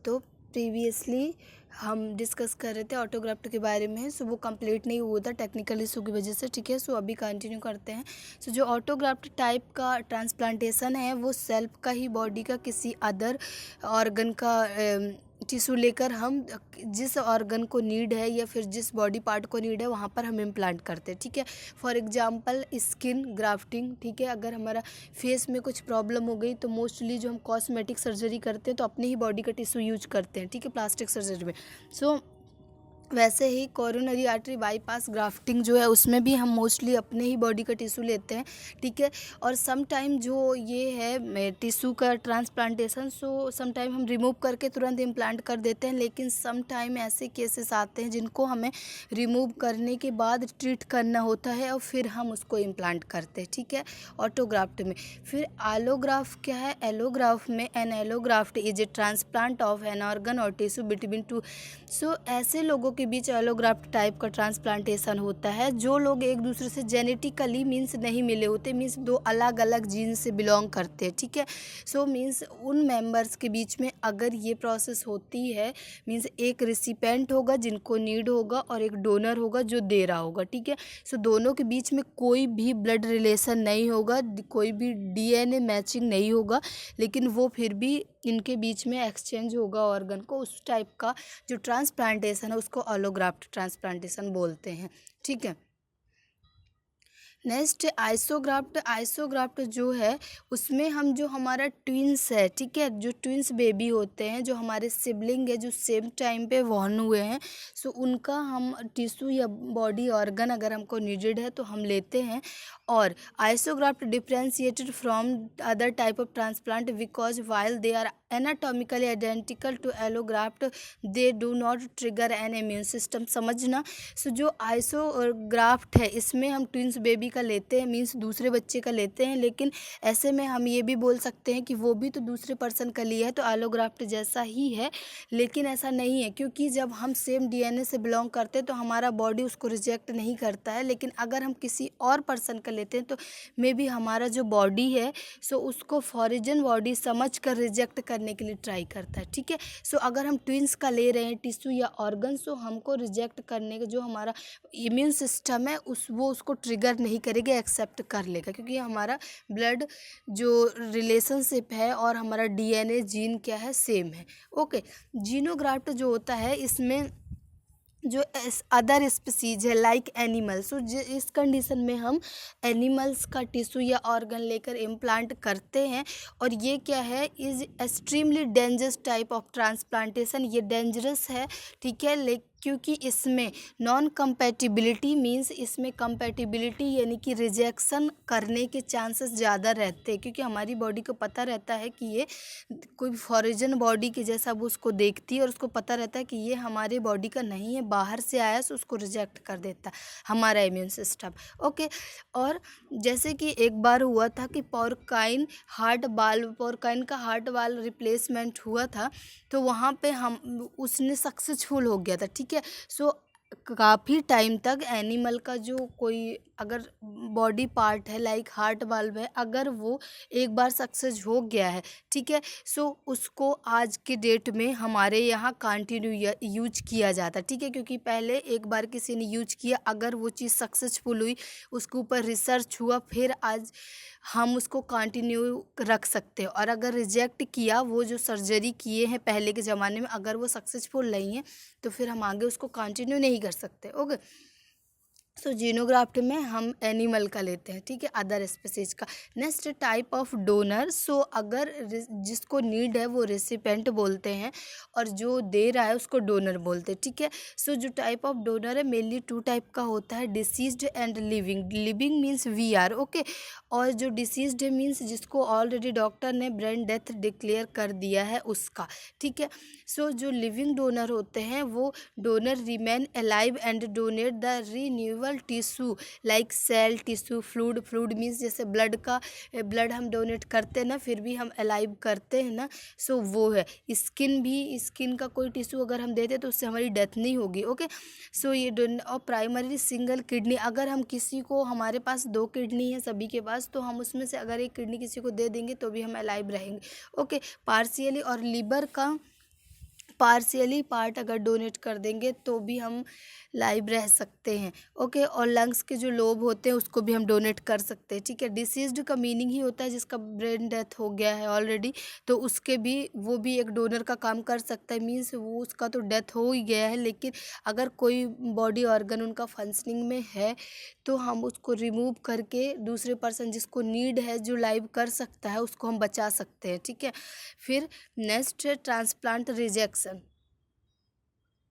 तो प्रीवियसली हम डिस्कस कर रहे थे ऑटोग्राफ्ट के बारे में। सो वो कंप्लीट नहीं हुआ था टेक्निकल इशू की वजह से, ठीक है। सो अभी कंटिन्यू करते हैं। सो जो ऑटोग्राफ्ट टाइप का ट्रांसप्लांटेशन है वो सेल्फ का ही बॉडी का किसी अदर ऑर्गन का टिश्यू लेकर हम जिस ऑर्गन को नीड है या फिर जिस बॉडी पार्ट को नीड है वहाँ पर हम इम्प्लांट करते हैं, ठीक है। फॉर एग्जांपल स्किन ग्राफ्टिंग, ठीक है। अगर हमारा फेस में कुछ प्रॉब्लम हो गई तो मोस्टली जो हम कॉस्मेटिक सर्जरी करते हैं तो अपने ही बॉडी का टिश्यू यूज करते हैं, ठीक है, प्लास्टिक सर्जरी में। सो वैसे ही कोरोनरी आर्टरी बाईपास ग्राफ्टिंग जो है उसमें भी हम मोस्टली अपने ही बॉडी का टिश्यू लेते हैं, ठीक है। और सम टाइम जो ये है टिश्यू का ट्रांसप्लांटेशन, सो सम टाइम हम रिमूव करके तुरंत इम्प्लांट कर देते हैं, लेकिन सम टाइम ऐसे केसेस आते हैं जिनको हमें रिमूव करने के बाद ट्रीट करना होता है और फिर हम उसको इम्प्लांट करते हैं, ठीक है, ऑटोग्राफ्ट में। फिर एलोग्राफ क्या है? एलोग्राफ में an allograft is a transplant of an organ और टिश्यू बिटवीन टू। सो ऐसे लोगों के बीच एलोग्राफ्ट टाइप का ट्रांसप्लांटेशन होता है जो लोग एक दूसरे से जेनेटिकली मीन्स नहीं मिले होते, मीन्स दो अलग अलग जीन से बिलोंग करते हैं, ठीक है। सो मीन्स उन मेंबर्स के बीच में अगर ये प्रोसेस होती है, मीन्स एक रिसिपेंट होगा जिनको नीड होगा और एक डोनर होगा जो दे रहा होगा, ठीक है। सो दोनों के बीच में कोई भी ब्लड रिलेशन नहीं होगा, कोई भी डीएनए मैचिंग नहीं होगा, लेकिन वो फिर भी इनके बीच में एक्सचेंज होगा ऑर्गन को। उस टाइप का जो ट्रांसप्लांटेशन है उसको एलोग्राफ्ट ट्रांसप्लांटेशन बोलते हैं, ठीक है। Next isograft. आइसोग्राफ्ट जो है उसमें हम जो हमारा ट्विंस है, ठीक है, जो ट्विंस बेबी होते हैं, जो हमारे सिबलिंग है, जो सेम टाइम पे बॉर्न हुए हैं, सो उनका हम टिश्यू या बॉडी ऑर्गन अगर हमको नीडेड है तो हम लेते हैं। और isograft differentiated from other type of transplant because while they are anatomically identical to allograft they do not trigger an immune system. समझना। सो जो आइसोग्राफ्ट है इसमें हम ट्विंस बेबी का लेते हैं, मीन्स दूसरे बच्चे का लेते हैं, लेकिन ऐसे में हम ये भी बोल सकते हैं कि वो भी तो दूसरे पर्सन का लिया है तो एलोग्राफ्ट जैसा ही है, लेकिन ऐसा नहीं है, क्योंकि जब हम सेम डीएनए से बिलोंग करते हैं तो हमारा बॉडी उसको रिजेक्ट नहीं करता है। लेकिन अगर हम किसी और पर्सन का लेते हैं तो मे बी हमारा जो बॉडी है सो उसको फॉरिजन बॉडी समझ कर रिजेक्ट करने के लिए ट्राई करता है, ठीक है। सो अगर हम ट्विंस का ले रहे हैं टिश्यू या ऑर्गन, सो हमको रिजेक्ट करने का जो हमारा इम्यून सिस्टम है वो उसको ट्रिगर नहीं करेगा, एक्सेप्ट कर लेगा, क्योंकि हमारा ब्लड जो रिलेशनशिप है और हमारा डीएनए जीन क्या है, सेम है, ओके। जीनोग्राफ्ट जो होता है इसमें जो अदर स्पीसीज है लाइक एनिमल्स, तो इस कंडीशन में हम एनिमल्स का टिश्यू या ऑर्गन लेकर इम्प्लांट करते हैं। और ये क्या है, is extremely dangerous type of transplantation. ये डेंजरस है, ठीक है, क्योंकि इसमें नॉन कंपैटिबिलिटी मींस इसमें कंपैटिबिलिटी यानी कि रिजेक्शन करने के चांसेस ज़्यादा रहते हैं, क्योंकि हमारी बॉडी को पता रहता है कि ये कोई फॉरिजन बॉडी के जैसा वो उसको देखती है और उसको पता रहता है कि ये हमारे बॉडी का नहीं है, बाहर से आया, सो उसको रिजेक्ट कर देता है हमारा इम्यून सिस्टम, ओके। और जैसे कि एक बार हुआ था कि पोरकाइन का हार्ट वाल्व रिप्लेसमेंट हुआ था, तो वहाँ पे हम उसने सक्सेसफुल हो गया था, ठीक है। सो काफ़ी टाइम तक एनिमल का जो कोई अगर बॉडी पार्ट है लाइक हार्ट वाल्व है, अगर वो एक बार सक्सेस हो गया है, ठीक है, सो उसको आज के डेट में हमारे यहाँ कंटिन्यू यूज किया जाता है, ठीक है, क्योंकि पहले एक बार किसी ने यूज किया, अगर वो चीज़ सक्सेसफुल हुई, उसके ऊपर रिसर्च हुआ, फिर आज हम उसको कंटिन्यू रख सकते हैं। और अगर रिजेक्ट किया, वो जो सर्जरी किए हैं पहले के ज़माने में, अगर वो सक्सेसफुल नहीं है तो फिर हम आगे उसको कंटिन्यू नहीं कर सकते, ओके। सो जीनोग्राफ्ट में हम एनिमल का लेते हैं, ठीक है, अदर स्पीसीज का। Next type of donor. So अगर जिसको नीड है वो रेसिपेंट बोलते हैं और जो दे रहा है उसको डोनर बोलते हैं, ठीक है। सो जो टाइप ऑफ डोनर है मेनली टू टाइप का होता है, deceased and living. Living means we are, okay, और जो डिसीज्ड है मीन्स जिसको ऑलरेडी डॉक्टर ने ब्रेन डेथ डिक्लेयर कर दिया है उसका, ठीक है। सो जो लिविंग डोनर होते हैं वो donor remain alive and donate the renewable tissue like cell tissue fluid means जैसे ब्लड हम डोनेट करते हैं ना, फिर भी हम अलाइव करते हैं ना, सो वो है। स्किन का कोई टिश्यू अगर हम देते हैं तो उससे हमारी डेथ नहीं होगी, ओके। सो ये और प्राइमरी सिंगल किडनी, अगर हम किसी को, हमारे पास 2 किडनी है सभी के पास, तो हम उसमें से अगर एक किडनी किसी को दे देंगे तो भी हम अलाइव रहेंगे, ओके। पार्शियली और लिवर का पार्शियली पार्ट अगर डोनेट कर देंगे तो भी हम लाइव रह सकते हैं। ओके, और लंग्स के जो लोब होते हैं उसको भी हम डोनेट कर सकते हैं। ठीक है, डिसीज्ड का मीनिंग ही होता है जिसका ब्रेन डेथ हो गया है ऑलरेडी, तो उसके भी वो भी एक डोनर का काम कर सकता है। मीन्स वो उसका तो डेथ हो ही गया है, लेकिन अगर कोई बॉडी ऑर्गन उनका फंक्शनिंग में है तो हम उसको रिमूव करके दूसरे पर्सन जिसको नीड है, जो लाइव कर सकता है, उसको हम बचा सकते हैं। ठीक है, फिर नेक्स्ट है ट्रांसप्लांट रिजेक्शन।